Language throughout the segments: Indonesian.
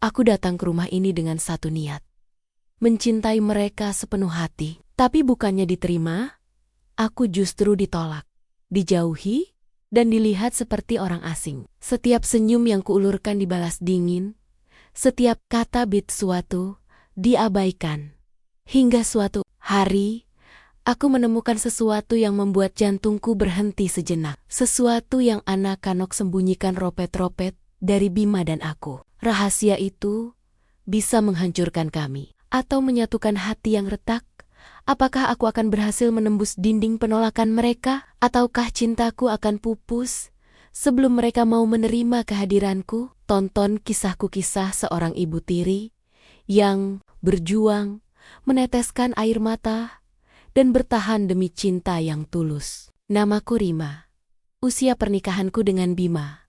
Aku datang ke rumah ini dengan satu niat. Mencintai mereka sepenuh hati. Tapi bukannya diterima, aku justru ditolak, dijauhi, dan dilihat seperti orang asing. Setiap senyum yang kuulurkan dibalas dingin, setiap kata suatu diabaikan. Hingga suatu hari, aku menemukan sesuatu yang membuat jantungku berhenti sejenak. Sesuatu yang anak-anak sembunyikan ropet-ropet dari Bima dan aku. Rahasia itu bisa menghancurkan kami, atau menyatukan hati yang retak. Apakah aku akan berhasil menembus dinding penolakan mereka, ataukah cintaku akan pupus sebelum mereka mau menerima kehadiranku? Tonton kisah seorang ibu tiri yang berjuang, meneteskan air mata, dan bertahan demi cinta yang tulus. Namaku Rima. Usia pernikahanku dengan Bima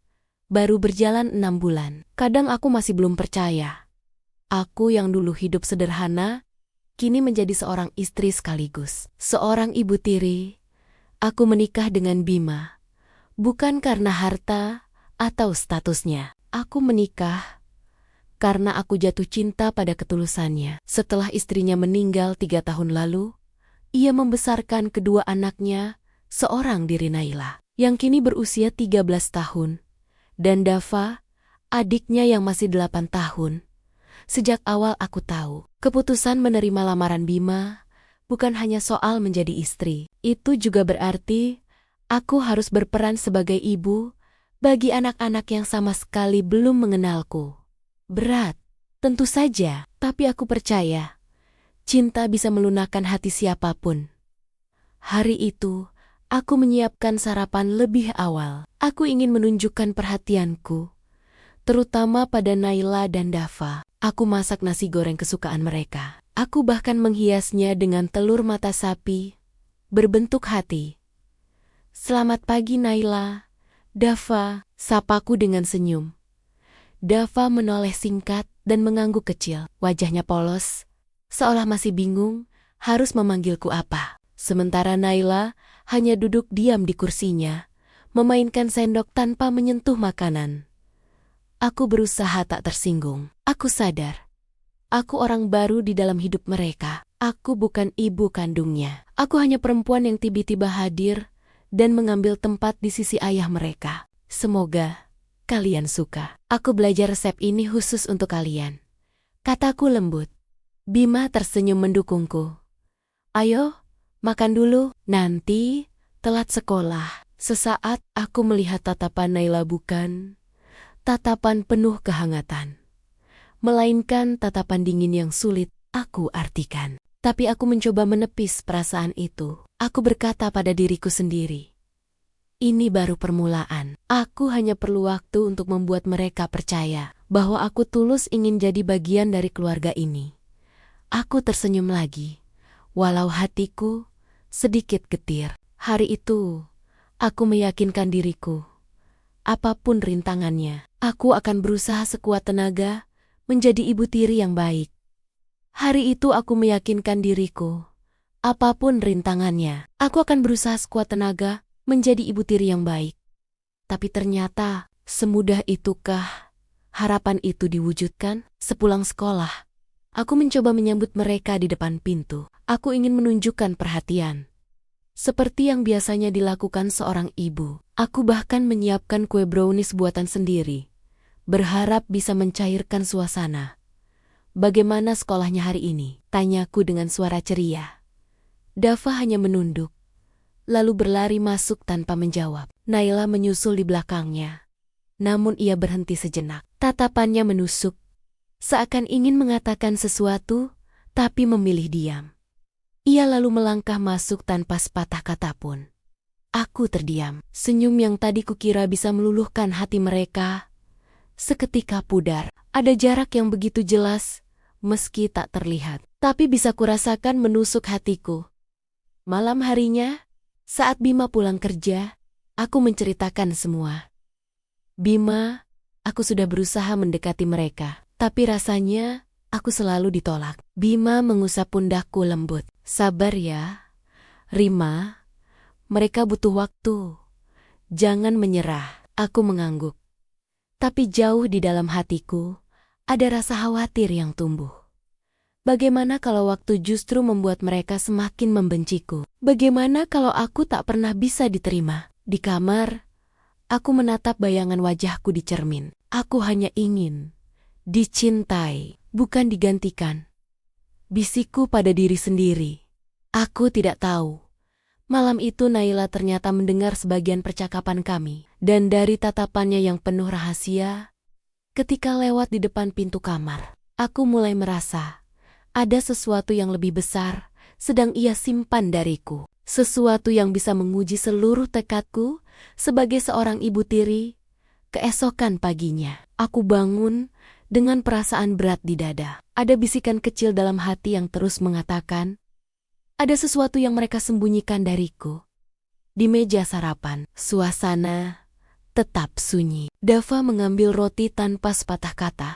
baru berjalan 6 bulan. Kadang aku masih belum percaya. Aku yang dulu hidup sederhana, kini menjadi seorang istri sekaligus seorang ibu tiri. Aku menikah dengan Bima, bukan karena harta atau statusnya. Aku menikah karena aku jatuh cinta pada ketulusannya. Setelah istrinya meninggal 3 tahun lalu, ia membesarkan kedua anaknya, seorang diri Naila, yang kini berusia 13 tahun, dan Dava, adiknya yang masih 8 tahun. Sejak awal aku tahu, keputusan menerima lamaran Bima bukan hanya soal menjadi istri. Itu juga berarti aku harus berperan sebagai ibu bagi anak-anak yang sama sekali belum mengenalku. Berat, tentu saja, tapi aku percaya cinta bisa melunakkan hati siapapun. Hari itu, aku menyiapkan sarapan lebih awal. Aku ingin menunjukkan perhatianku, terutama pada Naila dan Dava. Aku masak nasi goreng kesukaan mereka. Aku bahkan menghiasnya dengan telur mata sapi berbentuk hati. "Selamat pagi Naila, Dava," sapaku dengan senyum. Dava menoleh singkat dan mengangguk kecil. Wajahnya polos, seolah masih bingung harus memanggilku apa. Sementara Naila hanya duduk diam di kursinya, memainkan sendok tanpa menyentuh makanan. Aku berusaha tak tersinggung. Aku sadar, aku orang baru di dalam hidup mereka. Aku bukan ibu kandungnya. Aku hanya perempuan yang tiba-tiba hadir dan mengambil tempat di sisi ayah mereka. Semoga kalian suka. Aku belajar resep ini khusus untuk kalian, kataku lembut. Bima tersenyum mendukungku. "Ayo, makan dulu, nanti telat sekolah." Sesaat aku melihat tatapan Naila, bukan tatapan penuh kehangatan, melainkan tatapan dingin yang sulit aku artikan. Tapi aku mencoba menepis perasaan itu. Aku berkata pada diriku sendiri, ini baru permulaan. Aku hanya perlu waktu untuk membuat mereka percaya bahwa aku tulus ingin jadi bagian dari keluarga ini. Aku tersenyum lagi, walau hatiku sedikit getir. Hari itu, aku meyakinkan diriku, apapun rintangannya, aku akan berusaha sekuat tenaga menjadi ibu tiri yang baik. Hari itu aku meyakinkan diriku, apapun rintangannya, aku akan berusaha sekuat tenaga menjadi ibu tiri yang baik. Tapi ternyata, semudah itukah harapan itu diwujudkan? Sepulang sekolah, aku mencoba menyambut mereka di depan pintu. Aku ingin menunjukkan perhatian, seperti yang biasanya dilakukan seorang ibu. Aku bahkan menyiapkan kue brownies buatan sendiri, berharap bisa mencairkan suasana. "Bagaimana sekolahnya hari ini?" tanyaku dengan suara ceria. Dava hanya menunduk, lalu berlari masuk tanpa menjawab. Naila menyusul di belakangnya. Namun ia berhenti sejenak. Tatapannya menusuk, seakan ingin mengatakan sesuatu, tapi memilih diam. Ia lalu melangkah masuk tanpa sepatah kata pun. Aku terdiam. Senyum yang tadi kukira bisa meluluhkan hati mereka seketika pudar. Ada jarak yang begitu jelas, meski tak terlihat, tapi bisa kurasakan menusuk hatiku. Malam harinya, saat Bima pulang kerja, aku menceritakan semua. "Bima, aku sudah berusaha mendekati mereka, tapi rasanya aku selalu ditolak." Bima mengusap pundakku lembut. "Sabar ya, Rima. Mereka butuh waktu. Jangan menyerah." Aku mengangguk. Tapi jauh di dalam hatiku, Ada rasa khawatir yang tumbuh. Bagaimana kalau waktu justru membuat mereka semakin membenciku? Bagaimana kalau aku tak pernah bisa diterima? Di kamar, aku menatap bayangan wajahku di cermin. Aku hanya ingin dicintai, bukan digantikan. Bisikku pada diri sendiri. Aku tidak tahu. Malam itu Naila ternyata mendengar sebagian percakapan kami. Dan dari tatapannya yang penuh rahasia, ketika lewat di depan pintu kamar, aku mulai merasa ada sesuatu yang lebih besar sedang ia simpan dariku. Sesuatu yang bisa menguji seluruh tekadku sebagai seorang ibu tiri. Keesokan paginya, aku bangun dengan perasaan berat di dada. Ada bisikan kecil dalam hati yang terus mengatakan, ada sesuatu yang mereka sembunyikan dariku. Di meja sarapan, suasana tetap sunyi. Dava mengambil roti tanpa sepatah kata.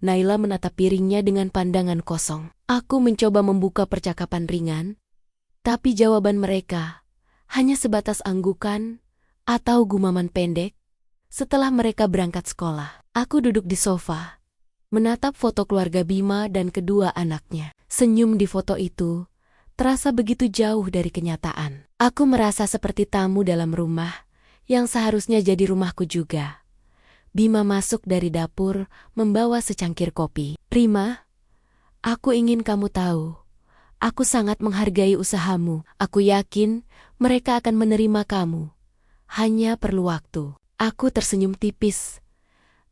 Naila menatap piringnya dengan pandangan kosong. Aku mencoba membuka percakapan ringan, tapi jawaban mereka hanya sebatas anggukan atau gumaman pendek. Setelah mereka berangkat sekolah, aku duduk di sofa, menatap foto keluarga Bima dan kedua anaknya. Senyum di foto itu terasa begitu jauh dari kenyataan. Aku merasa seperti tamu dalam rumah yang seharusnya jadi rumahku juga. Bima masuk dari dapur membawa secangkir kopi. Rima, aku ingin kamu tahu, aku sangat menghargai usahamu. Aku yakin mereka akan menerima kamu. Hanya perlu waktu. Aku tersenyum tipis,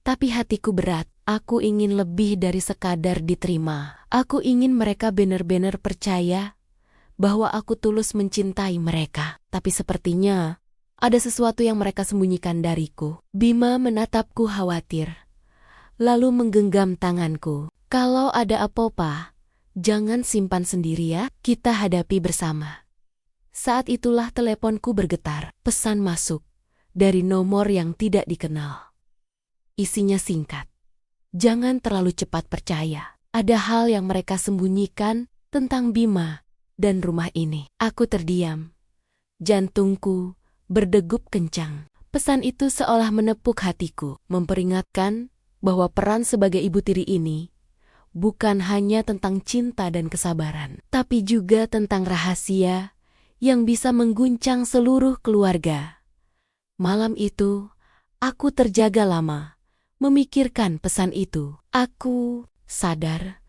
tapi hatiku berat. Aku ingin lebih dari sekadar diterima. Aku ingin mereka benar-benar percaya bahwa aku tulus mencintai mereka. Tapi sepertinya ada sesuatu yang mereka sembunyikan dariku. Bima menatapku khawatir, lalu menggenggam tanganku. Kalau ada apa-apa, jangan simpan sendiri ya, kita hadapi bersama. Saat itulah teleponku bergetar. Pesan masuk dari nomor yang tidak dikenal. Isinya singkat. Jangan terlalu cepat percaya. Ada hal yang mereka sembunyikan tentang Bima dan rumah ini. Aku terdiam. Jantungku berdegup kencang. Pesan itu seolah menepuk hatiku, memperingatkan bahwa peran sebagai ibu tiri ini bukan hanya tentang cinta dan kesabaran, tapi juga tentang rahasia yang bisa mengguncang seluruh keluarga. Malam itu, aku terjaga lama, memikirkan pesan itu. Aku sadar,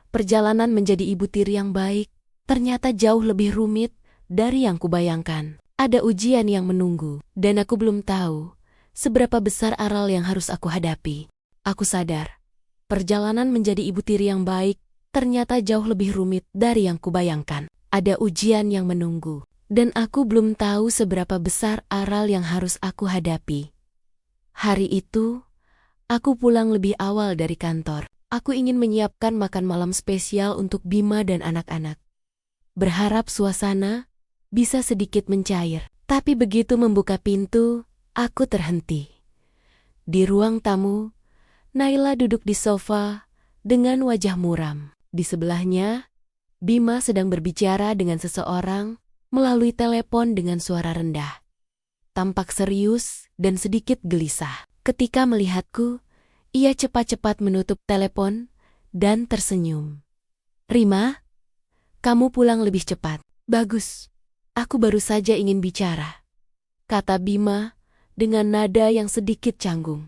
perjalanan menjadi ibu tiri yang baik ternyata jauh lebih rumit dari yang kubayangkan. Ada ujian yang menunggu, dan aku belum tahu seberapa besar aral yang harus aku hadapi. Aku sadar, perjalanan menjadi ibu tiri yang baik ternyata jauh lebih rumit dari yang kubayangkan. Ada ujian yang menunggu, dan aku belum tahu seberapa besar aral yang harus aku hadapi. Hari itu, aku pulang lebih awal dari kantor. Aku ingin menyiapkan makan malam spesial untuk Bima dan anak-anak. Berharap suasana bisa sedikit mencair. Tapi begitu membuka pintu, aku terhenti. Di ruang tamu, Naila duduk di sofa dengan wajah muram. Di sebelahnya, Bima sedang berbicara dengan seseorang melalui telepon dengan suara rendah. Tampak serius dan sedikit gelisah. Ketika melihatku, ia cepat-cepat menutup telepon dan tersenyum. Rima, kamu pulang lebih cepat. Bagus. Aku baru saja ingin bicara, kata Bima dengan nada yang sedikit canggung.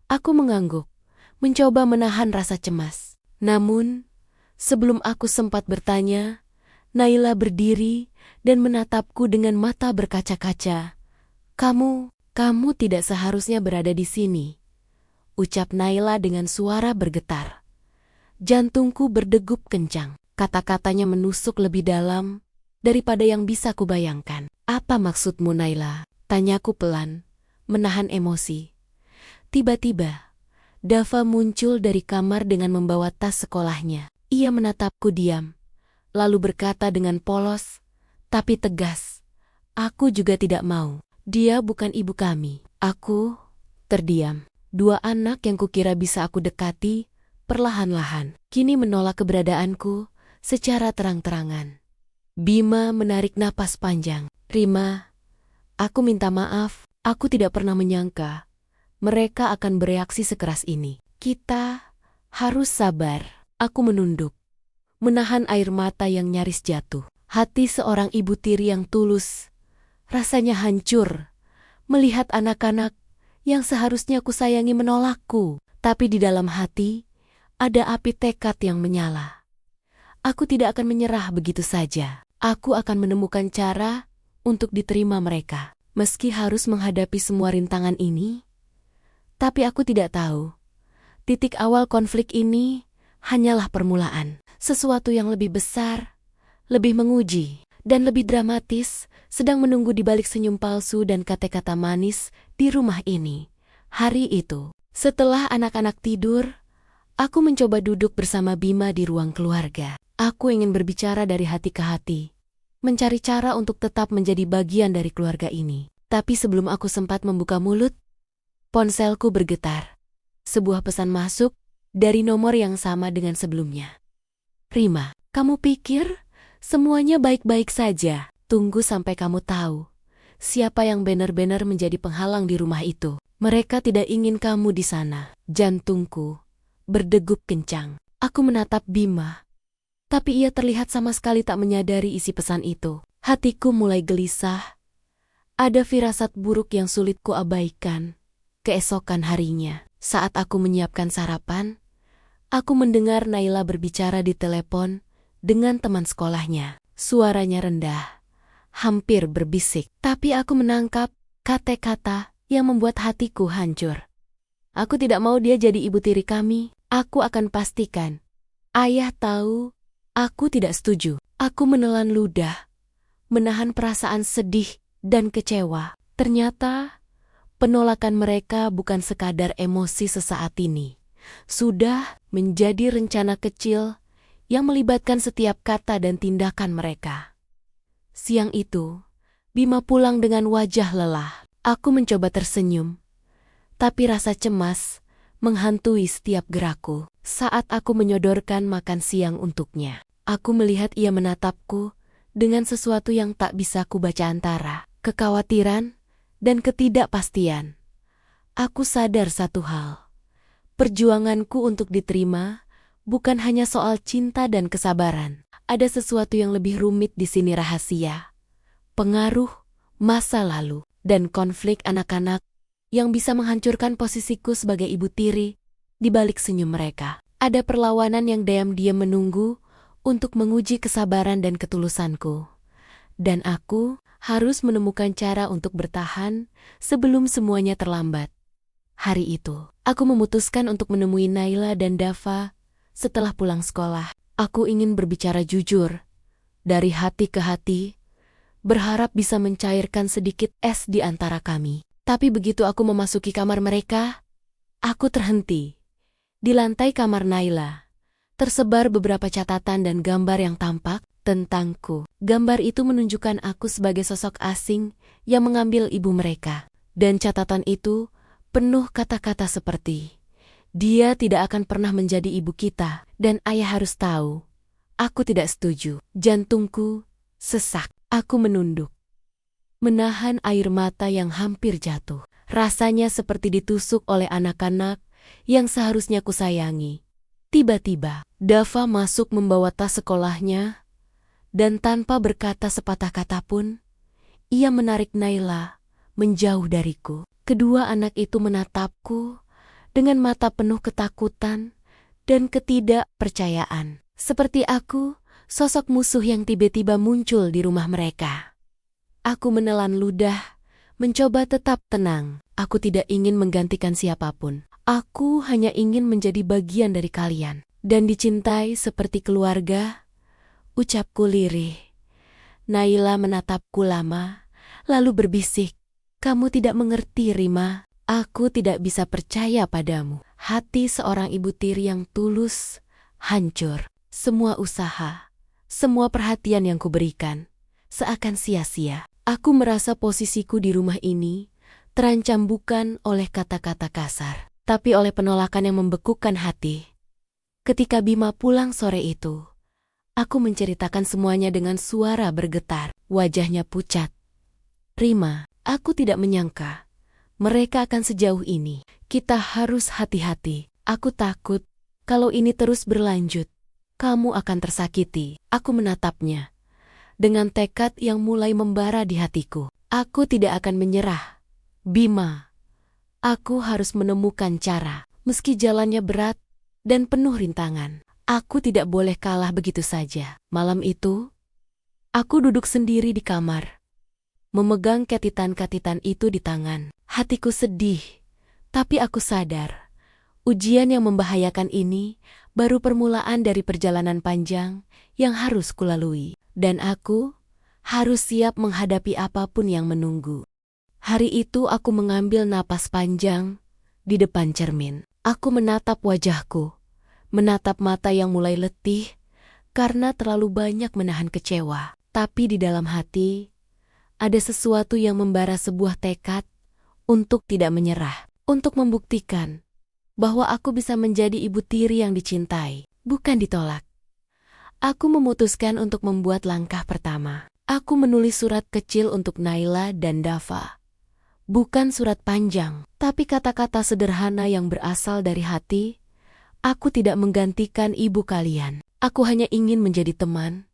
Aku mengangguk, mencoba menahan rasa cemas. Namun, sebelum aku sempat bertanya, Naila berdiri dan menatapku dengan mata berkaca-kaca. Kamu tidak seharusnya berada di sini, ucap Naila dengan suara bergetar. Jantungku berdegup kencang. Kata-katanya menusuk lebih dalam daripada yang bisa kubayangkan. Apa maksudmu, Naila? Tanyaku pelan, menahan emosi. Tiba-tiba, Dava muncul dari kamar dengan membawa tas sekolahnya. Ia menatapku diam, lalu berkata dengan polos, tapi tegas, aku juga tidak mau. Dia bukan ibu kami. Aku terdiam. Dua anak yang kukira bisa aku dekati, perlahan-lahan, kini menolak keberadaanku secara terang-terangan. Bima menarik napas panjang. Rima, aku minta maaf. Aku tidak pernah menyangka mereka akan bereaksi sekeras ini. Kita Harus sabar. Aku menunduk, menahan air mata yang nyaris jatuh. Hati seorang ibu tiri yang tulus rasanya hancur melihat anak-anak yang seharusnya kusayangi menolakku. Tapi di dalam hati ada api tekad yang menyala. Aku tidak akan menyerah begitu saja. Aku akan menemukan cara untuk diterima mereka. Meski harus menghadapi semua rintangan ini, tapi aku tidak tahu. Titik awal konflik ini hanyalah permulaan. Sesuatu yang lebih besar, lebih menguji, dan lebih dramatis sedang menunggu di balik senyum palsu dan kata-kata manis di rumah ini. Hari itu, setelah anak-anak tidur, aku mencoba duduk bersama Bima di ruang keluarga. Aku ingin berbicara dari hati ke hati, mencari cara untuk tetap menjadi bagian dari keluarga ini. Tapi sebelum aku sempat membuka mulut, ponselku bergetar. Sebuah pesan masuk dari nomor yang sama dengan sebelumnya. Rima, kamu pikir semuanya baik-baik saja? Tunggu sampai kamu tahu siapa yang benar-benar menjadi penghalang di rumah itu. Mereka tidak ingin kamu di sana. Jantungku berdegup kencang. Aku menatap Bima, tapi ia terlihat sama sekali tak menyadari isi pesan itu. Hatiku mulai gelisah. Ada firasat buruk yang sulit kuabaikan. Keesokan harinya, saat aku menyiapkan sarapan, aku mendengar Naila berbicara di telepon dengan teman sekolahnya. Suaranya rendah, hampir berbisik. Tapi aku menangkap kata-kata yang membuat hatiku hancur. Aku tidak mau dia jadi ibu tiri kami. Aku akan pastikan ayah tahu aku tidak setuju. Aku menelan ludah, menahan perasaan sedih dan kecewa. Ternyata penolakan mereka bukan sekadar emosi sesaat ini. Sudah menjadi rencana kecil yang melibatkan setiap kata dan tindakan mereka. Siang itu, Bima pulang dengan wajah lelah. Aku mencoba tersenyum, tapi rasa cemas menghantui setiap gerakku. Saat aku menyodorkan makan siang untuknya, aku melihat ia menatapku dengan sesuatu yang tak bisa kubaca antara kekhawatiran dan ketidakpastian. Aku sadar satu hal. Perjuanganku untuk diterima bukan hanya soal cinta dan kesabaran. Ada sesuatu yang lebih rumit di sini, rahasia, pengaruh, masa lalu, dan konflik anak-anak yang bisa menghancurkan posisiku sebagai ibu tiri. Di balik senyum mereka, ada perlawanan yang diam-diam menunggu untuk menguji kesabaran dan ketulusanku. Dan aku harus menemukan cara untuk bertahan sebelum semuanya terlambat. Hari itu, aku memutuskan untuk menemui Naila dan Dava setelah pulang sekolah. Aku ingin berbicara jujur, dari hati ke hati, berharap bisa mencairkan sedikit es di antara kami. Tapi begitu aku memasuki kamar mereka, aku terhenti. Di lantai kamar Naila, tersebar beberapa catatan dan gambar yang tampak tentangku. Gambar itu menunjukkan aku sebagai sosok asing yang mengambil ibu mereka. Dan catatan itu penuh kata-kata seperti, dia tidak akan pernah menjadi ibu kita, dan ayah harus tahu. Aku tidak setuju. Jantungku sesak. Aku menunduk, menahan air mata yang hampir jatuh. Rasanya seperti ditusuk oleh anak-anak yang seharusnya kusayangi. Tiba-tiba, Dava masuk membawa tas sekolahnya, dan tanpa berkata sepatah kata pun, ia menarik Naila menjauh dariku. Kedua anak itu menatapku dengan mata penuh ketakutan dan ketidakpercayaan. Seperti aku, sosok musuh yang tiba-tiba muncul di rumah mereka. Aku menelan ludah, mencoba tetap tenang. Aku tidak ingin menggantikan siapapun. Aku hanya ingin menjadi bagian dari kalian dan dicintai seperti keluarga, ucapku lirih. Naila menatapku lama, lalu berbisik, kamu tidak mengerti, Rima. Aku tidak bisa percaya padamu. Hati seorang ibu tiri yang tulus hancur. Semua usaha, semua perhatian yang kuberikan seakan sia-sia. Aku merasa posisiku di rumah ini terancam bukan oleh kata-kata kasar, tapi oleh penolakan yang membekukan hati. Ketika Bima pulang sore itu, aku menceritakan semuanya dengan suara bergetar. Wajahnya pucat. Rima, aku tidak menyangka mereka akan sejauh ini. Kita harus hati-hati. Aku takut Kalau ini terus berlanjut, kamu akan tersakiti. Aku menatapnya dengan tekad yang mulai membara di hatiku. Aku tidak akan menyerah. Bima, aku harus menemukan cara. Meski jalannya berat dan penuh rintangan, aku tidak boleh kalah begitu saja. Malam itu, aku duduk sendiri di kamar, memegang ketitan-ketitan itu di tangan. Hatiku sedih, tapi aku sadar, ujian yang membahayakan ini baru permulaan dari perjalanan panjang yang harus kulalui. Dan aku harus siap menghadapi apapun yang menunggu. Hari itu aku mengambil napas panjang di depan cermin. Aku menatap wajahku, menatap mata yang mulai letih karena terlalu banyak menahan kecewa. Tapi di dalam hati, ada sesuatu yang membara sebuah tekad untuk tidak menyerah, untuk membuktikan bahwa aku bisa menjadi ibu tiri yang dicintai, bukan ditolak. Aku memutuskan untuk membuat langkah pertama. Aku menulis surat kecil untuk Naila dan Dava. Bukan surat panjang, tapi kata-kata sederhana yang berasal dari hati. Aku tidak menggantikan ibu kalian. Aku hanya ingin menjadi teman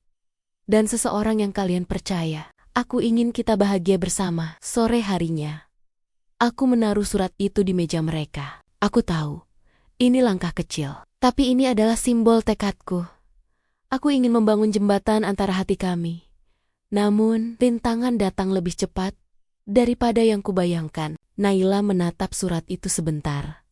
dan seseorang yang kalian percaya. Aku ingin kita bahagia bersama. Sore harinya, aku menaruh surat itu di meja mereka. Aku tahu, ini langkah kecil, tapi ini adalah simbol tekadku. Aku ingin membangun jembatan antara hati kami. Namun, rintangan datang lebih cepat daripada yang kubayangkan. Naila menatap surat itu sebentar,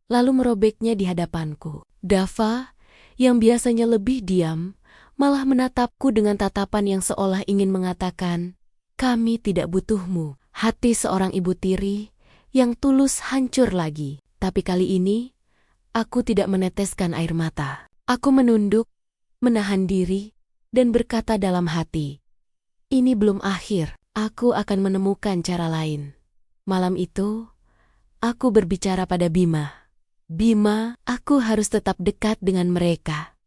lalu merobeknya di hadapanku. Dava, yang biasanya lebih diam, malah menatapku dengan tatapan yang seolah ingin mengatakan, "Kami tidak butuhmu." Hati seorang ibu tiri yang tulus hancur lagi. Tapi kali ini, aku tidak meneteskan air mata. Aku menunduk, menahan diri, dan berkata dalam hati, "Ini belum akhir, aku akan menemukan cara lain." Malam itu, aku berbicara pada Bima. "Bima, aku harus tetap dekat dengan mereka.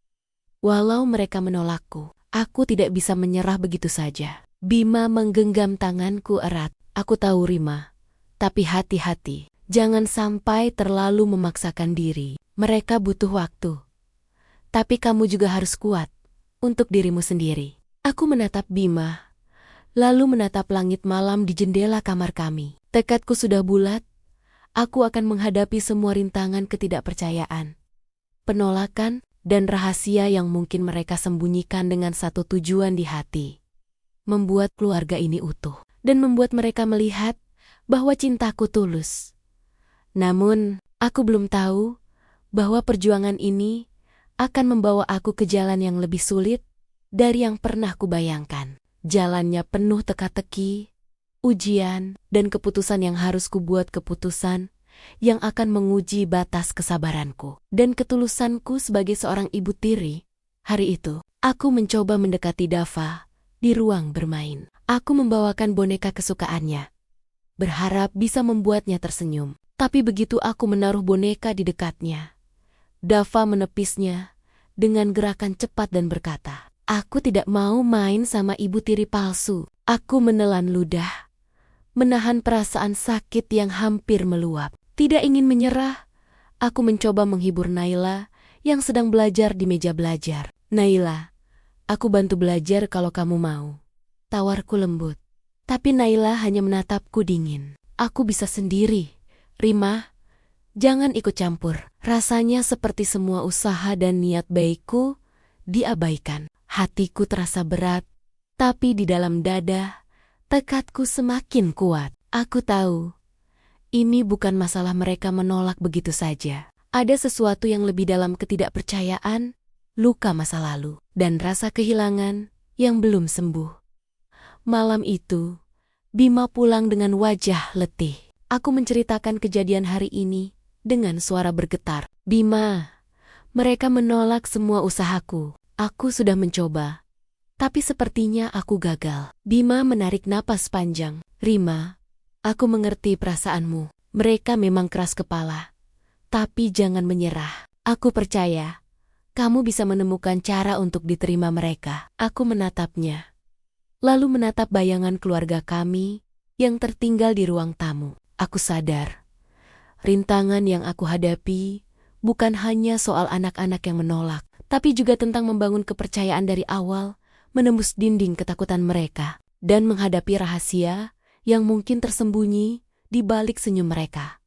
Walau mereka menolakku, aku tidak bisa menyerah begitu saja." Bima menggenggam tanganku erat. "Aku tahu, Rima, tapi hati-hati. Jangan sampai terlalu memaksakan diri. Mereka butuh waktu. Tapi kamu juga harus kuat untuk dirimu sendiri." Aku menatap Bima, lalu menatap langit malam di jendela kamar kami. Tekadku sudah bulat. Aku akan menghadapi semua rintangan ketidakpercayaan, penolakan, dan rahasia yang mungkin mereka sembunyikan dengan satu tujuan di hati: membuat keluarga ini utuh dan membuat mereka melihat bahwa cintaku tulus. Namun, aku belum tahu bahwa perjuangan ini akan membawa aku ke jalan yang lebih sulit dari yang pernah kubayangkan. Jalannya penuh teka-teki, ujian, dan keputusan yang harus kubuat, keputusan yang akan menguji batas kesabaranku dan ketulusanku sebagai seorang ibu tiri. Hari itu, aku mencoba mendekati Dava di ruang bermain. Aku membawakan boneka kesukaannya, berharap bisa membuatnya tersenyum. Tapi begitu aku menaruh boneka di dekatnya, Dava menepisnya dengan gerakan cepat dan berkata, "Aku tidak mau main sama ibu tiri palsu." Aku menelan ludah, menahan perasaan sakit yang hampir meluap. Tidak ingin menyerah, aku mencoba menghibur Naila yang sedang belajar di meja belajar. "Naila, aku bantu belajar kalau kamu mau," tawarku lembut. Tapi Naila hanya menatapku dingin. "Aku bisa sendiri, Rima. Jangan ikut campur." Rasanya seperti semua usaha dan niat baikku diabaikan. Hatiku terasa berat, tapi di dalam dada, tekadku semakin kuat. Aku tahu, ini bukan masalah mereka menolak begitu saja. Ada sesuatu yang lebih dalam: ketidakpercayaan, luka masa lalu, dan rasa kehilangan yang belum sembuh. Malam itu, Bima pulang dengan wajah letih. Aku menceritakan kejadian hari ini dengan suara bergetar. "Bima, mereka menolak semua usahaku. Aku sudah mencoba, tapi sepertinya aku gagal." Bima menarik napas panjang. "Rima, aku mengerti perasaanmu. Mereka memang keras kepala. Tapi jangan menyerah. Aku percaya kamu bisa menemukan cara untuk diterima mereka." Aku menatapnya, lalu menatap bayangan keluarga kami yang tertinggal di ruang tamu. Aku sadar, rintangan yang aku hadapi bukan hanya soal anak-anak yang menolak, tapi juga tentang membangun kepercayaan dari awal, menembus dinding ketakutan mereka, dan menghadapi rahasia yang mungkin tersembunyi di balik senyum mereka.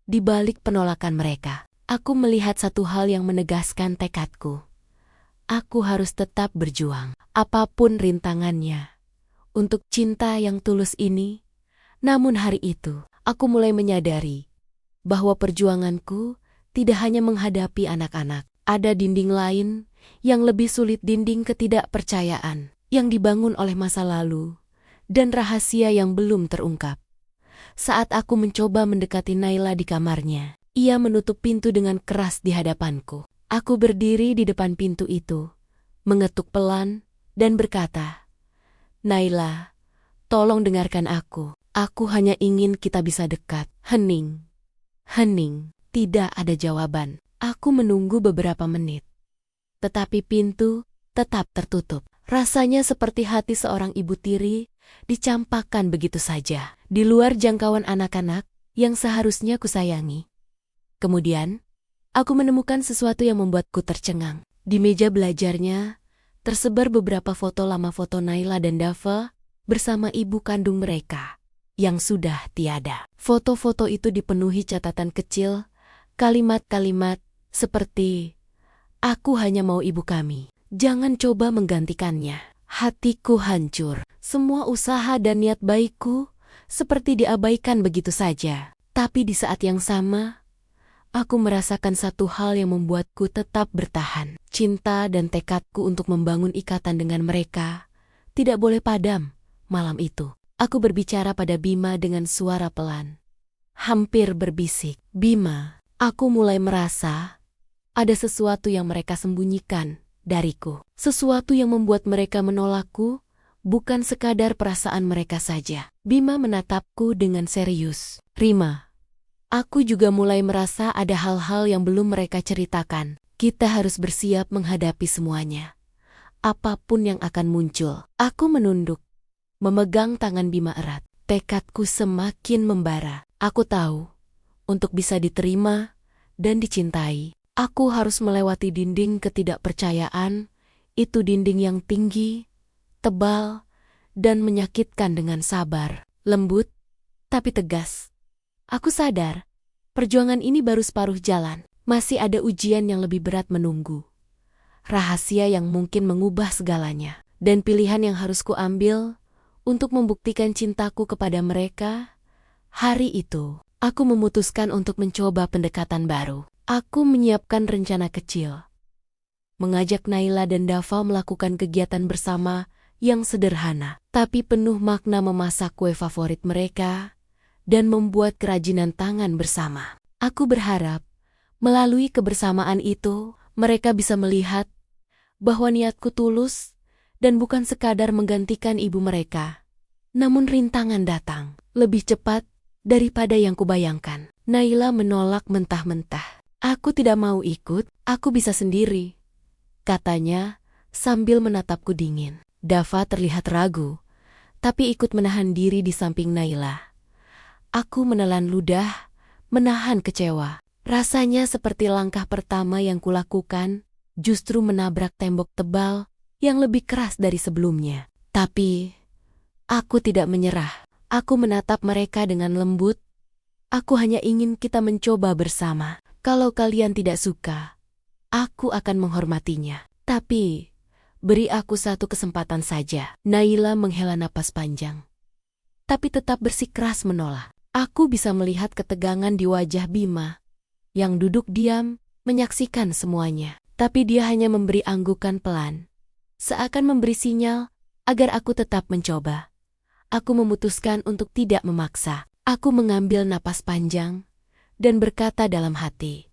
Di balik penolakan mereka, aku melihat satu hal yang menegaskan tekadku. Aku harus tetap berjuang, apapun rintangannya, untuk cinta yang tulus ini. Namun hari itu, aku mulai menyadari bahwa perjuanganku tidak hanya menghadapi anak-anak. Ada dinding lain yang lebih sulit, dinding ketidakpercayaan yang dibangun oleh masa lalu dan rahasia yang belum terungkap. Saat aku mencoba mendekati Naila di kamarnya, ia menutup pintu dengan keras di hadapanku. Aku berdiri di depan pintu itu, mengetuk pelan dan berkata, "Naila, tolong dengarkan aku. Aku hanya ingin kita bisa dekat." Hening. Hening. Tidak ada jawaban. Aku menunggu beberapa menit. Tetapi pintu tetap tertutup. Rasanya seperti hati seorang ibu tiri dicampakkan begitu saja, di luar jangkauan anak-anak yang seharusnya kusayangi. Kemudian, aku menemukan sesuatu yang membuatku tercengang. Di meja belajarnya, tersebar beberapa foto lama, foto Naila dan Dava bersama ibu kandung mereka yang sudah tiada. Foto-foto itu dipenuhi catatan kecil, kalimat-kalimat seperti, "Aku hanya mau ibu kami. Jangan coba menggantikannya." Hatiku hancur. Semua usaha dan niat baikku seperti diabaikan begitu saja. Tapi di saat yang sama, aku merasakan satu hal yang membuatku tetap bertahan. Cinta dan tekadku untuk membangun ikatan dengan mereka tidak boleh padam. Malam itu, aku berbicara pada Bima dengan suara pelan, hampir berbisik. "Bima, aku mulai merasa ada sesuatu yang mereka sembunyikan dariku. Sesuatu yang membuat mereka menolakku, bukan sekadar perasaan mereka saja." Bima menatapku dengan serius. "Rima, aku juga mulai merasa ada hal-hal yang belum mereka ceritakan. Kita harus bersiap menghadapi semuanya, apapun yang akan muncul." Aku menunduk, memegang tangan Bima erat. Tekadku semakin membara. Aku tahu, untuk bisa diterima dan dicintai, aku harus melewati dinding ketidakpercayaan. Itu dinding yang tinggi, tebal, dan menyakitkan. Dengan sabar, lembut, tapi tegas, aku sadar, perjuangan ini baru separuh jalan. Masih ada ujian yang lebih berat menunggu. Rahasia yang mungkin mengubah segalanya. Dan pilihan yang harus kuambil untuk membuktikan cintaku kepada mereka. Hari itu, aku memutuskan untuk mencoba pendekatan baru. Aku menyiapkan rencana kecil, mengajak Naila dan Dava melakukan kegiatan bersama yang sederhana, tapi penuh makna, memasak kue favorit mereka dan membuat kerajinan tangan bersama. Aku berharap, melalui kebersamaan itu, mereka bisa melihat bahwa niatku tulus dan bukan sekadar menggantikan ibu mereka. Namun rintangan datang lebih cepat daripada yang kubayangkan. Naila menolak mentah-mentah. "Aku tidak mau ikut, aku bisa sendiri," katanya sambil menatapku dingin. Dava terlihat ragu, tapi ikut menahan diri di samping Naila. Aku menelan ludah, menahan kecewa. Rasanya seperti langkah pertama yang kulakukan justru menabrak tembok tebal yang lebih keras dari sebelumnya. Tapi aku tidak menyerah. Aku menatap mereka dengan lembut. "Aku hanya ingin kita mencoba bersama. Kalau kalian tidak suka, aku akan menghormatinya. Tapi beri aku satu kesempatan saja." Naila menghela napas panjang, tapi tetap bersikeras menolak. Aku bisa melihat ketegangan di wajah Bima, yang duduk diam, menyaksikan semuanya. Tapi dia hanya memberi anggukan pelan, seakan memberi sinyal agar aku tetap mencoba. Aku memutuskan untuk tidak memaksa. Aku mengambil napas panjang dan berkata dalam hati,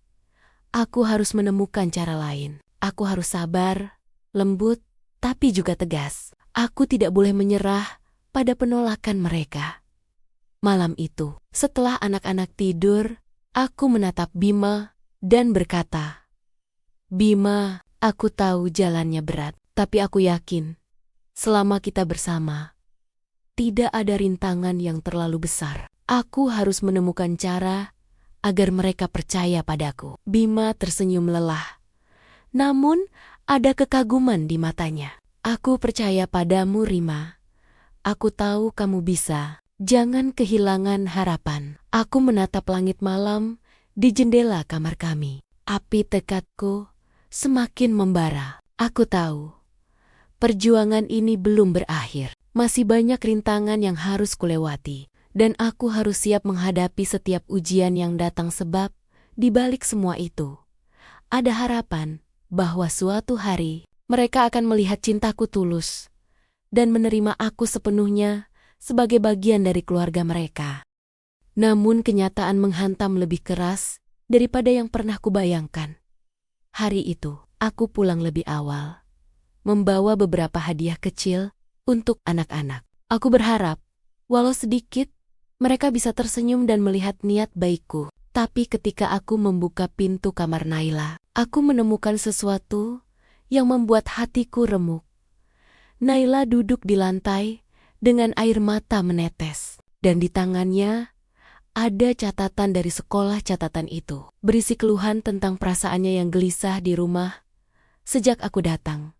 "Aku harus menemukan cara lain. Aku harus sabar, lembut, tapi juga tegas. Aku tidak boleh menyerah pada penolakan mereka." Malam itu, setelah anak-anak tidur, aku menatap Bima dan berkata, "Bima, aku tahu jalannya berat, tapi aku yakin, selama kita bersama, tidak ada rintangan yang terlalu besar. Aku harus menemukan cara agar mereka percaya padaku. Bima tersenyum lelah. Namun, ada kekaguman di matanya. Aku percaya padamu, Rima. Aku tahu kamu bisa. Jangan kehilangan harapan. Aku menatap langit malam di jendela kamar kami. Api tekadku semakin membara. Aku tahu, perjuangan ini belum berakhir. Masih banyak rintangan yang harus kulewati. Dan aku harus siap menghadapi setiap ujian yang datang sebab, di balik semua itu, ada harapan bahwa suatu hari mereka akan melihat cintaku tulus dan menerima aku sepenuhnya sebagai bagian dari keluarga mereka. Namun kenyataan menghantam lebih keras daripada yang pernah kubayangkan. Hari itu, aku pulang lebih awal, membawa beberapa hadiah kecil untuk anak-anak. Aku berharap, walau sedikit, mereka bisa tersenyum dan melihat niat baikku. Tapi ketika aku membuka pintu kamar Naila, aku menemukan sesuatu yang membuat hatiku remuk. Naila duduk di lantai dengan air mata menetes. Dan di tangannya ada catatan dari sekolah catatan itu. Berisi keluhan tentang perasaannya yang gelisah di rumah sejak aku datang.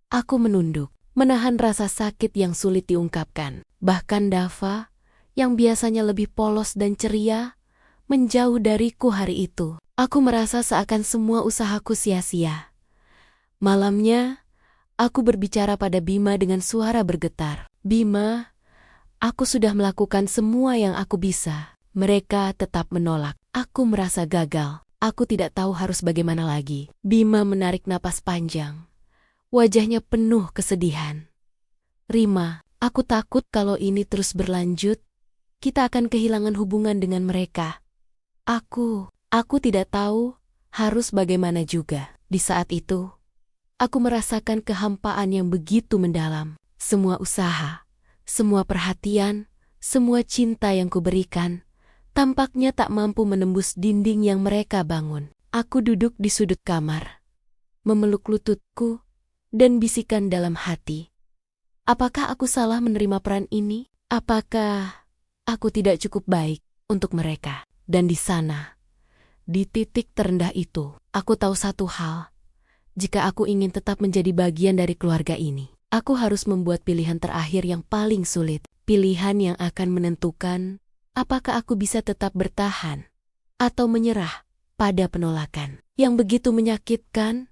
Aku menunduk, menahan rasa sakit yang sulit diungkapkan. Bahkan Dava, yang biasanya lebih polos dan ceria, menjauh dariku hari itu. Aku merasa seakan semua usahaku sia-sia. Malamnya, aku berbicara pada Bima dengan suara bergetar. Bima, aku sudah melakukan semua yang aku bisa. Mereka tetap menolak. Aku merasa gagal. Aku tidak tahu harus bagaimana lagi. Bima menarik napas panjang. Wajahnya penuh kesedihan. Rima, aku takut kalau ini terus berlanjut, kita akan kehilangan hubungan dengan mereka. Aku tidak tahu harus bagaimana juga. Di saat itu, aku merasakan kehampaan yang begitu mendalam. Semua usaha, semua perhatian, semua cinta yang kuberikan, tampaknya tak mampu menembus dinding yang mereka bangun. Aku duduk di sudut kamar, memeluk lututku, dan bisikan dalam hati. Apakah aku salah menerima peran ini? Apakah aku tidak cukup baik untuk mereka? Dan di sana, di titik terendah itu, aku tahu satu hal. Jika aku ingin tetap menjadi bagian dari keluarga ini, aku harus membuat pilihan terakhir yang paling sulit. Pilihan yang akan menentukan apakah aku bisa tetap bertahan atau menyerah pada penolakan. Yang begitu menyakitkan,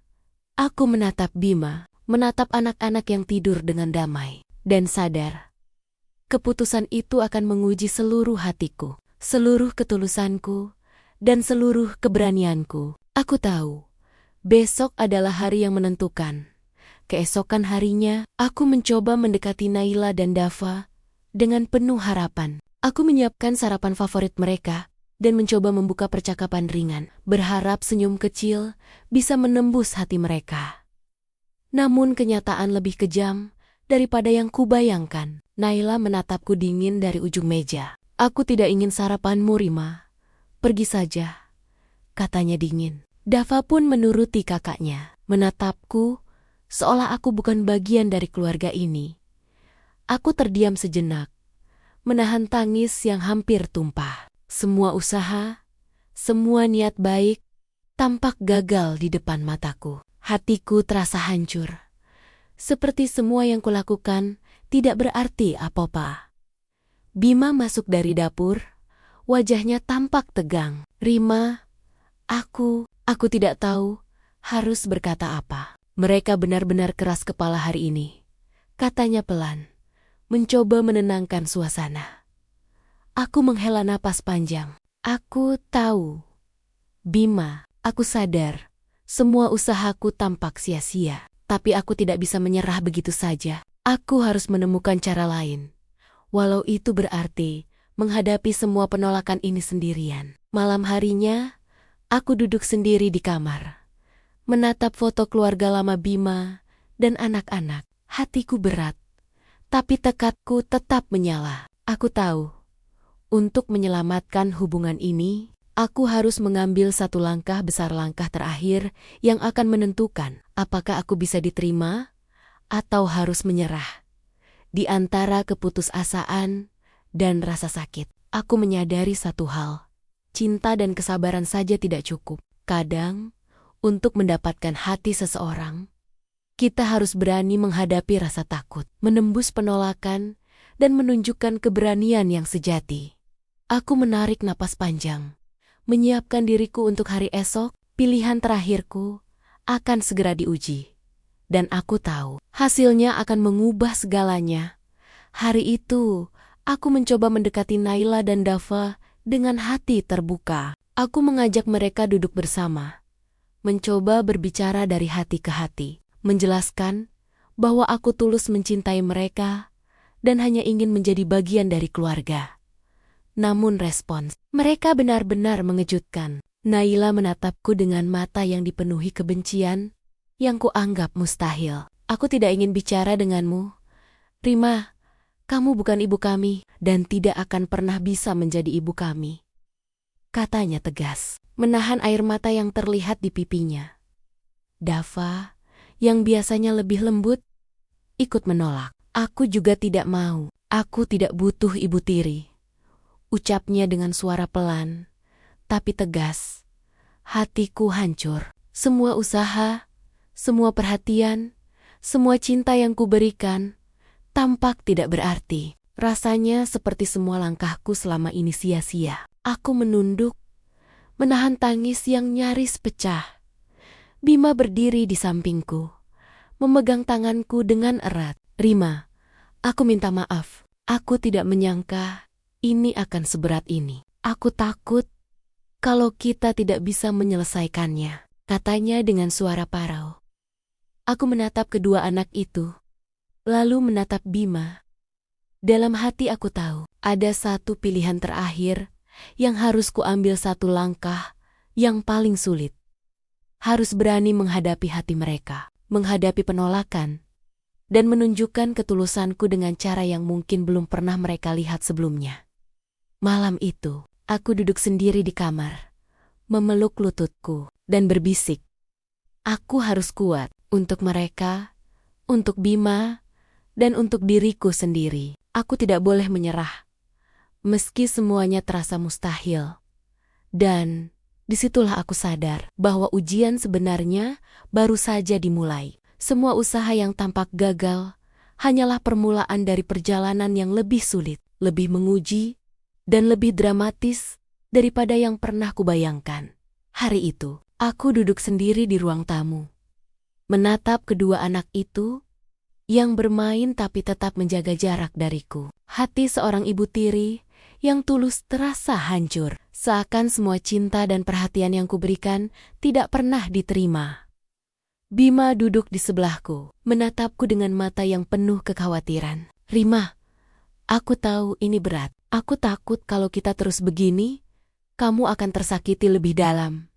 aku menatap Bima, menatap anak-anak yang tidur dengan damai, dan sadar, keputusan itu akan menguji seluruh hatiku, seluruh ketulusanku, dan seluruh keberanianku. Aku tahu, besok adalah hari yang menentukan. Keesokan harinya, aku mencoba mendekati Naila dan Dava dengan penuh harapan. Aku menyiapkan sarapan favorit mereka dan mencoba membuka percakapan ringan, berharap senyum kecil bisa menembus hati mereka. Namun kenyataan lebih kejam daripada yang kubayangkan. Naila menatapku dingin dari ujung meja. Aku tidak ingin sarapanmu, Rima. Pergi saja, katanya dingin. Dava pun menuruti kakaknya, menatapku seolah aku bukan bagian dari keluarga ini. Aku terdiam sejenak, menahan tangis yang hampir tumpah. Semua usaha, semua niat baik, tampak gagal di depan mataku. Hatiku terasa hancur. Seperti semua yang kulakukan tidak berarti apa-apa. Bima masuk dari dapur, wajahnya tampak tegang. Rima, aku tidak tahu harus berkata apa. Mereka benar-benar keras kepala hari ini, katanya pelan, mencoba menenangkan suasana. Aku menghela napas panjang. Aku tahu, Bima, aku sadar, semua usahaku tampak sia-sia. Tapi aku tidak bisa menyerah begitu saja. Aku harus menemukan cara lain. Walau itu berarti menghadapi semua penolakan ini sendirian. Malam harinya, aku duduk sendiri di kamar, menatap foto keluarga lama Bima dan anak-anak. Hatiku berat, tapi tekadku tetap menyala. Aku tahu, untuk menyelamatkan hubungan ini, aku harus mengambil satu langkah besar, langkah terakhir yang akan menentukan apakah aku bisa diterima atau harus menyerah. Di antara keputusasaan dan rasa sakit, aku menyadari satu hal. cinta dan kesabaran saja tidak cukup. Kadang, untuk mendapatkan hati seseorang, kita harus berani menghadapi rasa takut, menembus penolakan, dan menunjukkan keberanian yang sejati. Aku menarik napas panjang, menyiapkan diriku untuk hari esok. Pilihan terakhirku akan segera diuji. Dan aku tahu, hasilnya akan mengubah segalanya. Hari itu, aku mencoba mendekati Naila dan Dava dengan hati terbuka. Aku mengajak mereka duduk bersama, mencoba berbicara dari hati ke hati, menjelaskan bahwa aku tulus mencintai mereka dan hanya ingin menjadi bagian dari keluarga. Namun respons mereka benar-benar mengejutkan. Naila menatapku dengan mata yang dipenuhi kebencian yang kuanggap mustahil. Aku tidak ingin bicara denganmu, Rima. Kamu bukan ibu kami dan tidak akan pernah bisa menjadi ibu kami, katanya tegas, menahan air mata yang terlihat di pipinya. Dava, yang biasanya lebih lembut, ikut menolak. Aku juga tidak mau. Aku tidak butuh ibu tiri, ucapnya dengan suara pelan, tapi tegas. Hatiku hancur. Semua usaha, semua perhatian, semua cinta yang kuberikan, tampak tidak berarti. Rasanya seperti semua langkahku selama ini sia-sia. Aku menunduk, menahan tangis yang nyaris pecah. Bima berdiri di sampingku, memegang tanganku dengan erat. Rima, aku minta maaf. Aku tidak menyangka ini akan seberat ini. Aku takut kalau kita tidak bisa menyelesaikannya, katanya dengan suara parau. Aku menatap kedua anak itu, lalu menatap Bima. Dalam hati aku tahu, ada satu pilihan terakhir yang harus kuambil, satu langkah yang paling sulit. Harus berani menghadapi hati mereka, menghadapi penolakan, dan menunjukkan ketulusanku dengan cara yang mungkin belum pernah mereka lihat sebelumnya. Malam itu, aku duduk sendiri di kamar, memeluk lututku, dan berbisik. Aku harus kuat untuk mereka, untuk Bima, dan untuk diriku sendiri. Aku tidak boleh menyerah, meski semuanya terasa mustahil. Dan disitulah aku sadar bahwa ujian sebenarnya baru saja dimulai. Semua usaha yang tampak gagal hanyalah permulaan dari perjalanan yang lebih sulit, lebih menguji, dan lebih dramatis daripada yang pernah kubayangkan. Hari itu, aku duduk sendiri di ruang tamu, menatap kedua anak itu yang bermain tapi tetap menjaga jarak dariku. Hati seorang ibu tiri yang tulus terasa hancur, seakan semua cinta dan perhatian yang kuberikan tidak pernah diterima. Bima duduk di sebelahku, menatapku dengan mata yang penuh kekhawatiran. Rima, aku tahu ini berat. Aku takut kalau kita terus begini, kamu akan tersakiti lebih dalam,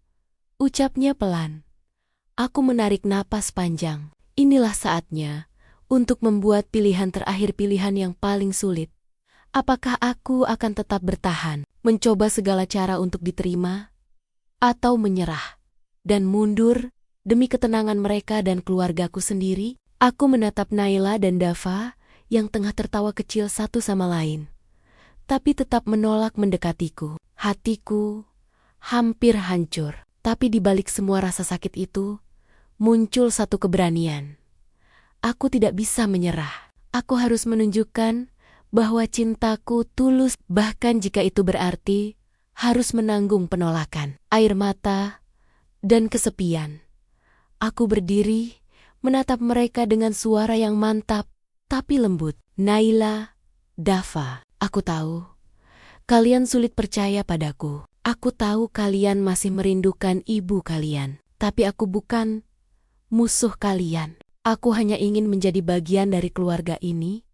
ucapnya pelan. Aku menarik napas panjang. Inilah saatnya untuk membuat pilihan terakhir, pilihan yang paling sulit. Apakah aku akan tetap bertahan, mencoba segala cara untuk diterima, atau menyerah dan mundur demi ketenangan mereka dan keluargaku sendiri? Aku menatap Naila dan Dava yang tengah tertawa kecil satu sama lain, tapi tetap menolak mendekatiku. Hatiku hampir hancur, tapi di balik semua rasa sakit itu, muncul satu keberanian. Aku tidak bisa menyerah. Aku harus menunjukkan bahwa cintaku tulus, bahkan jika itu berarti harus menanggung penolakan, air mata, dan kesepian. Aku berdiri, menatap mereka dengan suara yang mantap, tapi lembut. Naila, Dava, aku tahu kalian sulit percaya padaku. Aku tahu kalian masih merindukan ibu kalian, tapi aku bukan musuh kalian. Aku hanya ingin menjadi bagian dari keluarga ini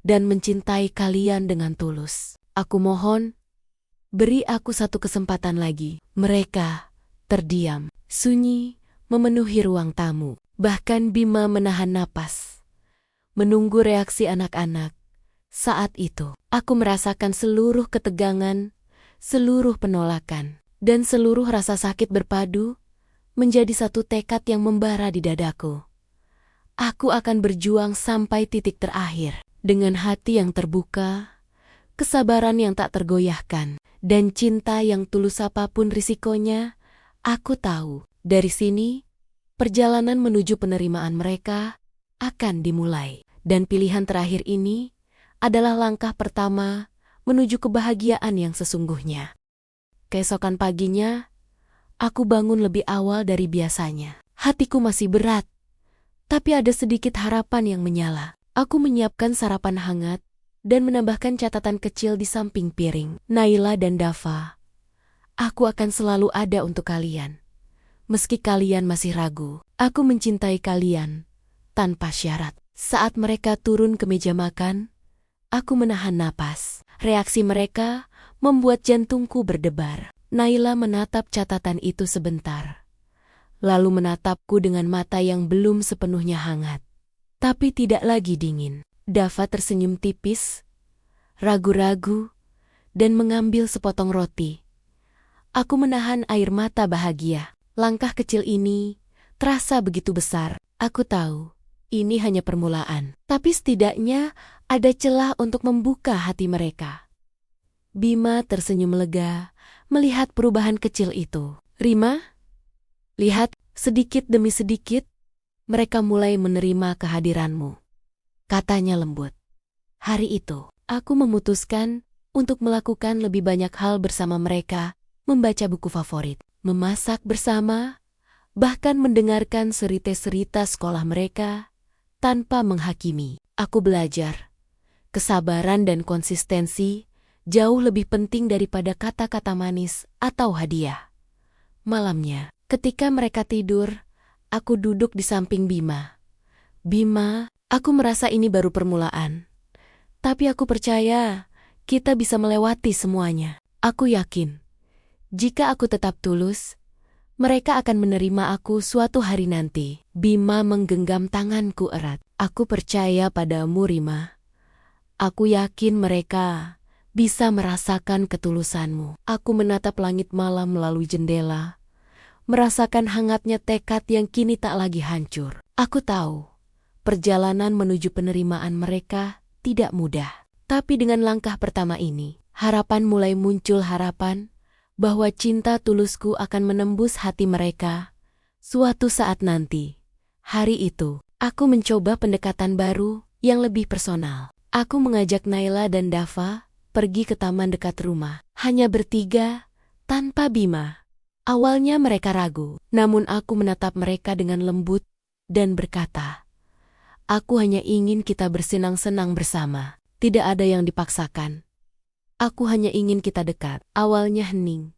dan mencintai kalian dengan tulus. Aku mohon, beri aku satu kesempatan lagi. Mereka terdiam, sunyi, memenuhi ruang tamu. Bahkan Bima menahan napas, menunggu reaksi anak-anak. Saat itu, aku merasakan seluruh ketegangan, seluruh penolakan, dan seluruh rasa sakit berpadu menjadi satu tekad yang membara di dadaku. Aku akan berjuang sampai titik terakhir, dengan hati yang terbuka, kesabaran yang tak tergoyahkan, Dan cinta yang tulus apapun risikonya, aku tahu. Dari sini, perjalanan menuju penerimaan mereka akan dimulai. Dan pilihan terakhir ini adalah langkah pertama menuju kebahagiaan yang sesungguhnya. Keesokan paginya, aku bangun lebih awal dari biasanya. Hatiku masih berat, tapi ada sedikit harapan yang menyala. Aku menyiapkan sarapan hangat dan menambahkan catatan kecil di samping piring. Naila dan Dava, aku akan selalu ada untuk kalian. Meski kalian masih ragu, aku mencintai kalian tanpa syarat. Saat mereka turun ke meja makan, aku menahan napas. Reaksi mereka membuat jantungku berdebar. Naila menatap catatan itu sebentar, lalu menatapku dengan mata yang belum sepenuhnya hangat, tapi tidak lagi dingin. Dava tersenyum tipis, ragu-ragu, dan mengambil sepotong roti. Aku menahan air mata bahagia. Langkah kecil ini terasa begitu besar. Aku tahu, ini hanya permulaan, tapi setidaknya ada celah untuk membuka hati mereka. Bima tersenyum lega melihat perubahan kecil itu. Rima, lihat, sedikit demi sedikit, mereka mulai menerima kehadiranmu, katanya lembut. Hari itu, aku memutuskan untuk melakukan lebih banyak hal bersama mereka, membaca buku favorit, memasak bersama, bahkan mendengarkan cerita-cerita sekolah mereka tanpa menghakimi. Aku belajar, kesabaran dan konsistensi jauh lebih penting daripada kata-kata manis atau hadiah. Malamnya, ketika mereka tidur, aku duduk di samping Bima. Bima, aku merasa ini baru permulaan. Tapi aku percaya kita bisa melewati semuanya. Aku yakin, jika aku tetap tulus, mereka akan menerima aku suatu hari nanti. Bima menggenggam tanganku erat. Aku percaya padamu, Rima. Aku yakin mereka bisa merasakan ketulusanmu. Aku menatap langit malam melalui jendela, merasakan hangatnya tekad yang kini tak lagi hancur. Aku tahu, perjalanan menuju penerimaan mereka tidak mudah. Tapi dengan langkah pertama ini, harapan mulai muncul, harapan bahwa cinta tulusku akan menembus hati mereka suatu saat nanti. Hari itu, aku mencoba pendekatan baru yang lebih personal. Aku mengajak Naila dan Dava pergi ke taman dekat rumah, hanya bertiga, tanpa Bima. Awalnya mereka ragu, namun aku menatap mereka dengan lembut dan berkata, aku hanya ingin kita bersenang-senang bersama, tidak ada yang dipaksakan. Aku hanya ingin kita dekat. Awalnya hening,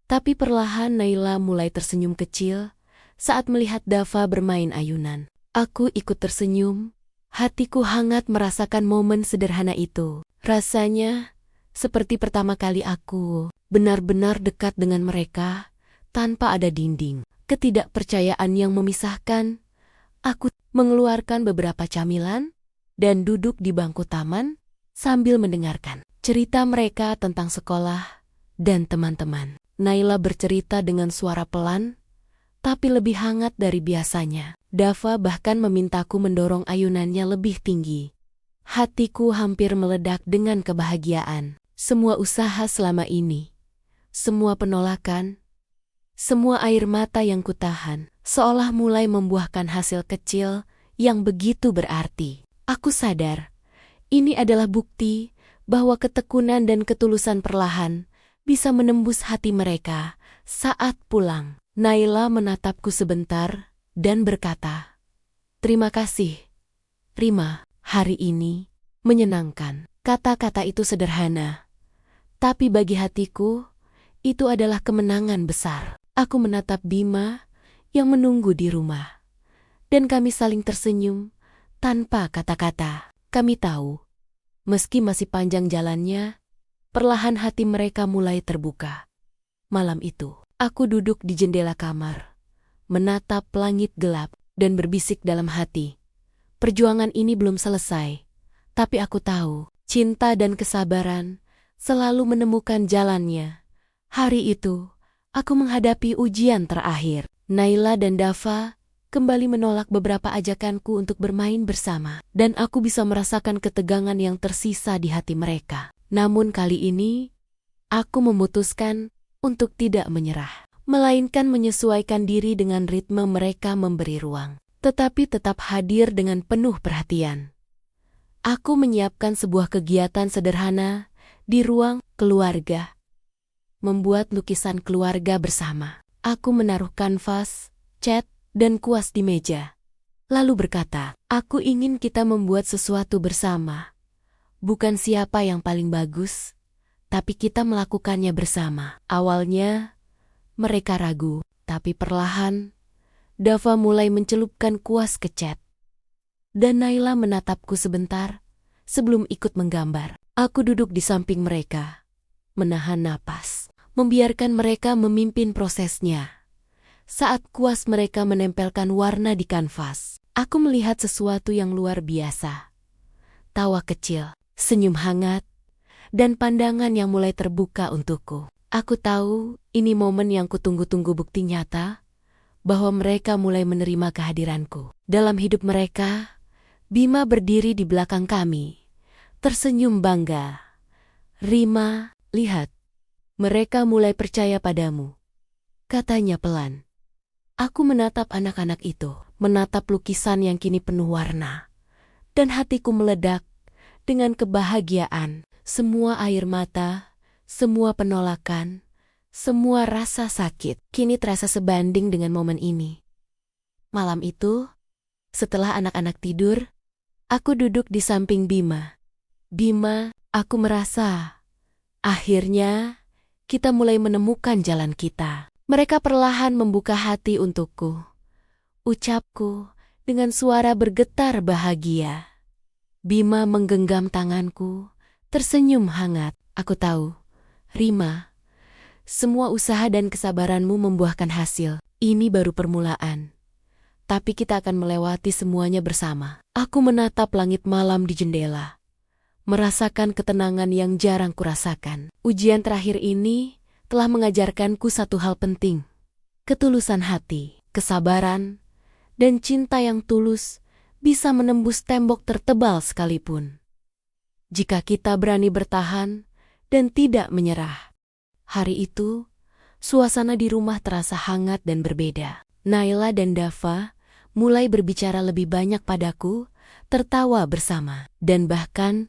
tapi perlahan Naila mulai tersenyum kecil saat melihat Dava bermain ayunan. Aku ikut tersenyum, hatiku hangat merasakan momen sederhana itu. Rasanya seperti pertama kali aku benar-benar dekat dengan mereka tanpa ada dinding, ketidakpercayaan yang memisahkan. Aku mengeluarkan beberapa camilan dan duduk di bangku taman sambil mendengarkan cerita mereka tentang sekolah dan teman-teman. Naila bercerita dengan suara pelan, tapi lebih hangat dari biasanya. Dava bahkan memintaku mendorong ayunannya lebih tinggi. Hatiku hampir meledak dengan kebahagiaan. Semua usaha selama ini, semua penolakan, semua air mata yang kutahan, seolah mulai membuahkan hasil kecil yang begitu berarti. Aku sadar, ini adalah bukti bahwa ketekunan dan ketulusan perlahan bisa menembus hati mereka saat pulang. Naila menatapku sebentar dan berkata, terima kasih, Rima, hari ini menyenangkan. Kata-kata itu sederhana, tapi bagi hatiku, itu adalah kemenangan besar. Aku menatap Bima yang menunggu di rumah, dan kami saling tersenyum tanpa kata-kata. Kami tahu, meski masih panjang jalannya, perlahan hati mereka mulai terbuka. Malam itu, aku duduk di jendela kamar, menatap langit gelap, dan berbisik dalam hati. Perjuangan ini belum selesai, tapi aku tahu, cinta dan kesabaran selalu menemukan jalannya. Hari itu, aku menghadapi ujian terakhir. Naila dan Dava kembali menolak beberapa ajakanku untuk bermain bersama, dan aku bisa merasakan ketegangan yang tersisa di hati mereka. Namun kali ini, Aku memutuskan untuk tidak menyerah, melainkan menyesuaikan diri dengan ritme mereka memberi ruang, tetapi tetap hadir dengan penuh perhatian. Aku menyiapkan sebuah kegiatan sederhana di ruang keluarga. Membuat lukisan keluarga bersama. Aku menaruh kanvas, cat, dan kuas di meja. Lalu berkata, aku ingin kita membuat sesuatu bersama. Bukan siapa yang paling bagus, tapi kita melakukannya bersama. Awalnya, mereka ragu, tapi perlahan, Dava mulai mencelupkan kuas ke cat. Dan Naila menatapku sebentar sebelum ikut menggambar. Aku duduk di samping mereka, menahan napas, membiarkan mereka memimpin prosesnya. Saat kuas mereka menempelkan warna di kanvas, aku melihat sesuatu yang luar biasa. Tawa kecil, senyum hangat, dan pandangan yang mulai terbuka untukku. Aku tahu ini momen yang kutunggu-tunggu, bukti nyata bahwa mereka mulai menerima kehadiranku. Dalam hidup mereka, Bima berdiri di belakang kami, tersenyum bangga. Rima, lihat. Mereka mulai percaya padamu, katanya pelan. Aku menatap anak-anak itu, menatap lukisan yang kini penuh warna. Dan hatiku meledak dengan kebahagiaan. Semua air mata, semua penolakan, semua rasa sakit kini terasa sebanding dengan momen ini. Malam itu, setelah anak-anak tidur, aku duduk di samping Bima. Bima, aku merasa akhirnya kita mulai menemukan jalan kita. Mereka perlahan membuka hati untukku. Ucapku dengan suara bergetar bahagia. Bima menggenggam tanganku, tersenyum hangat. Aku tahu, Rima, semua usaha dan kesabaranmu membuahkan hasil. Ini baru permulaan. Tapi kita akan melewati semuanya bersama. Aku menatap langit malam di jendela, merasakan ketenangan yang jarang kurasakan. Ujian terakhir ini telah mengajarkanku satu hal penting. Ketulusan hati, kesabaran, dan cinta yang tulus bisa menembus tembok tertebal sekalipun. Jika kita berani bertahan dan tidak menyerah. Hari itu, suasana di rumah terasa hangat dan berbeda. Naila dan Dava mulai berbicara lebih banyak padaku, tertawa bersama, dan bahkan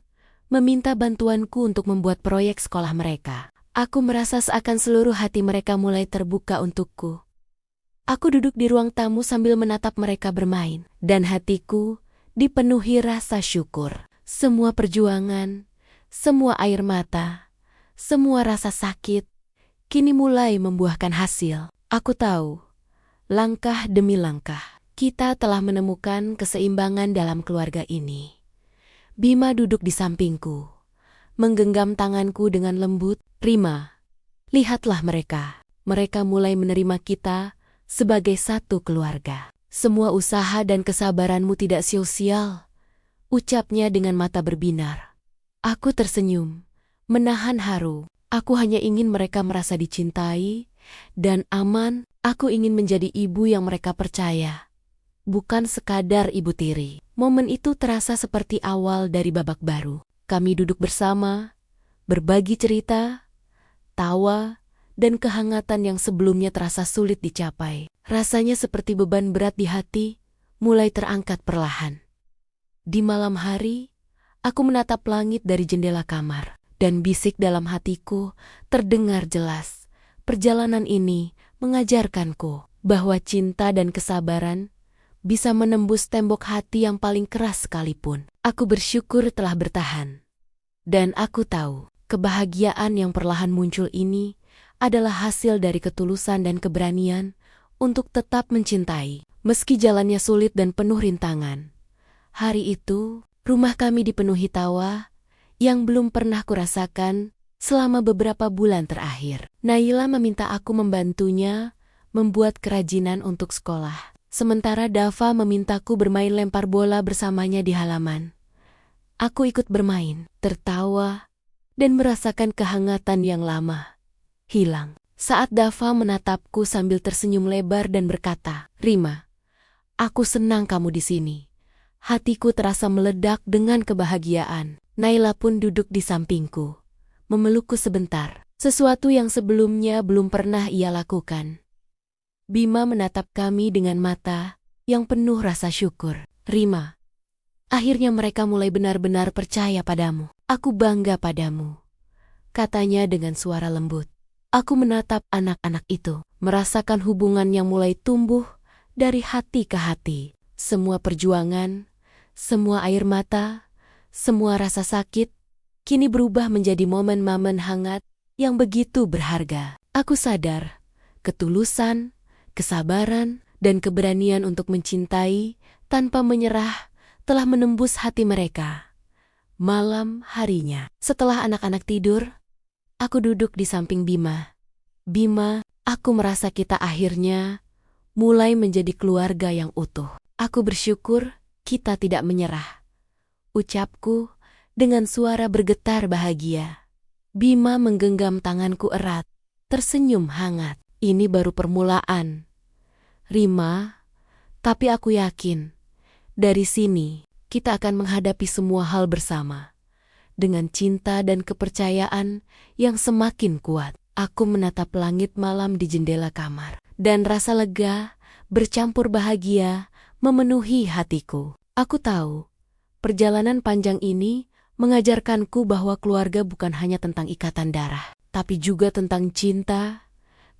meminta bantuanku untuk membuat proyek sekolah mereka. Aku merasa seakan seluruh hati mereka mulai terbuka untukku. Aku duduk di ruang tamu sambil menatap mereka bermain, dan hatiku dipenuhi rasa syukur. Semua perjuangan, semua air mata, semua rasa sakit, kini mulai membuahkan hasil. Aku tahu, langkah demi langkah, kita telah menemukan keseimbangan dalam keluarga ini. Bima duduk di sampingku, menggenggam tanganku dengan lembut. Rima, lihatlah mereka. Mereka mulai menerima kita sebagai satu keluarga. Semua usaha dan kesabaranmu tidak sia-sia, ucapnya dengan mata berbinar. Aku tersenyum, menahan haru. Aku hanya ingin mereka merasa dicintai dan aman. Aku ingin menjadi ibu yang mereka percaya, bukan sekadar ibu tiri. Momen itu terasa seperti awal dari babak baru. Kami duduk bersama, berbagi cerita, tawa, dan kehangatan yang sebelumnya terasa sulit dicapai. Rasanya seperti beban berat di hati, mulai terangkat perlahan. Di malam hari, aku menatap langit dari jendela kamar, dan bisik dalam hatiku terdengar jelas. Perjalanan ini mengajarkanku bahwa cinta dan kesabaran bisa menembus tembok hati yang paling keras sekalipun. Aku bersyukur telah bertahan. Dan aku tahu, kebahagiaan yang perlahan muncul ini adalah hasil dari ketulusan dan keberanian untuk tetap mencintai, meski jalannya sulit dan penuh rintangan. Hari itu, rumah kami dipenuhi tawa yang belum pernah kurasakan selama beberapa bulan terakhir. Naila meminta aku membantunya membuat kerajinan untuk sekolah, sementara Dava memintaku bermain lempar bola bersamanya di halaman. Aku ikut bermain, tertawa, dan merasakan kehangatan yang lama hilang. Saat Dava menatapku sambil tersenyum lebar dan berkata, Rima, aku senang kamu di sini. Hatiku terasa meledak dengan kebahagiaan. Naila pun duduk di sampingku, memelukku sebentar. Sesuatu yang sebelumnya belum pernah ia lakukan. Bima menatap kami dengan mata yang penuh rasa syukur. Rima, akhirnya mereka mulai benar-benar percaya padamu. Aku bangga padamu, katanya dengan suara lembut. Aku menatap anak-anak itu, merasakan hubungan yang mulai tumbuh dari hati ke hati. Semua perjuangan, semua air mata, semua rasa sakit, kini berubah menjadi momen-momen hangat yang begitu berharga. Aku sadar, ketulusan, kesabaran, dan keberanian untuk mencintai tanpa menyerah telah menembus hati mereka. Malam harinya, setelah anak-anak tidur, aku duduk di samping Bima. Bima, aku merasa kita akhirnya mulai menjadi keluarga yang utuh. Aku bersyukur kita tidak menyerah, ucapku dengan suara bergetar bahagia. Bima menggenggam tanganku erat, tersenyum hangat. Ini baru permulaan, Rima, tapi aku yakin, dari sini kita akan menghadapi semua hal bersama. Dengan cinta dan kepercayaan yang semakin kuat, aku menatap langit malam di jendela kamar. Dan rasa lega, bercampur bahagia, memenuhi hatiku. Aku tahu, perjalanan panjang ini mengajarkanku bahwa keluarga bukan hanya tentang ikatan darah, tapi juga tentang cinta,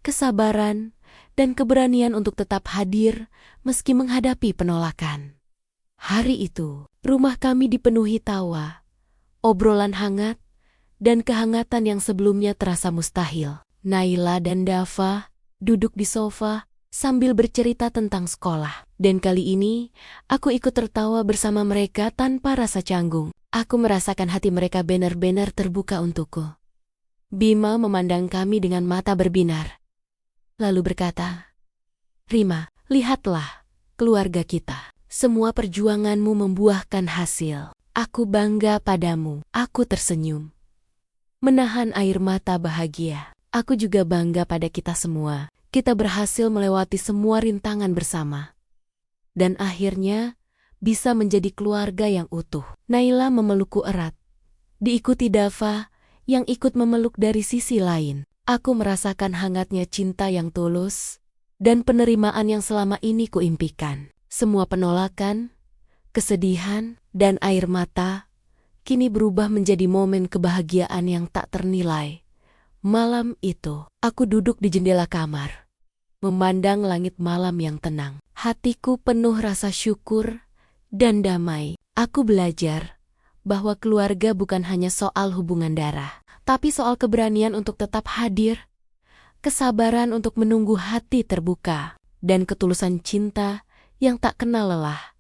kesabaran, dan keberanian untuk tetap hadir meski menghadapi penolakan. Hari itu, rumah kami dipenuhi tawa, obrolan hangat, dan kehangatan yang sebelumnya terasa mustahil. Naila dan Dava duduk di sofa sambil bercerita tentang sekolah. Dan kali ini, aku ikut tertawa bersama mereka tanpa rasa canggung. Aku merasakan hati mereka benar-benar terbuka untukku. Bima memandang kami dengan mata berbinar, lalu berkata, Rima, lihatlah keluarga kita. Semua perjuanganmu membuahkan hasil. Aku bangga padamu. Aku tersenyum, menahan air mata bahagia. Aku juga bangga pada kita semua. Kita berhasil melewati semua rintangan bersama. Dan akhirnya bisa menjadi keluarga yang utuh. Naila memelukku erat, diikuti Dava yang ikut memeluk dari sisi lain. Aku merasakan hangatnya cinta yang tulus dan penerimaan yang selama ini kuimpikan. Semua penolakan, kesedihan, dan air mata kini berubah menjadi momen kebahagiaan yang tak ternilai. Malam itu, aku duduk di jendela kamar, memandang langit malam yang tenang. Hatiku penuh rasa syukur dan damai. Aku belajar bahwa keluarga bukan hanya soal hubungan darah, tapi soal keberanian untuk tetap hadir, kesabaran untuk menunggu hati terbuka, dan ketulusan cinta yang tak kenal lelah.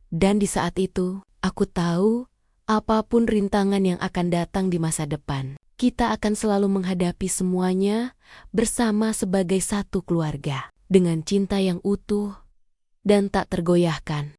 Dan di saat itu, aku tahu apapun rintangan yang akan datang di masa depan, kita akan selalu menghadapi semuanya bersama sebagai satu keluarga, dengan cinta yang utuh dan tak tergoyahkan.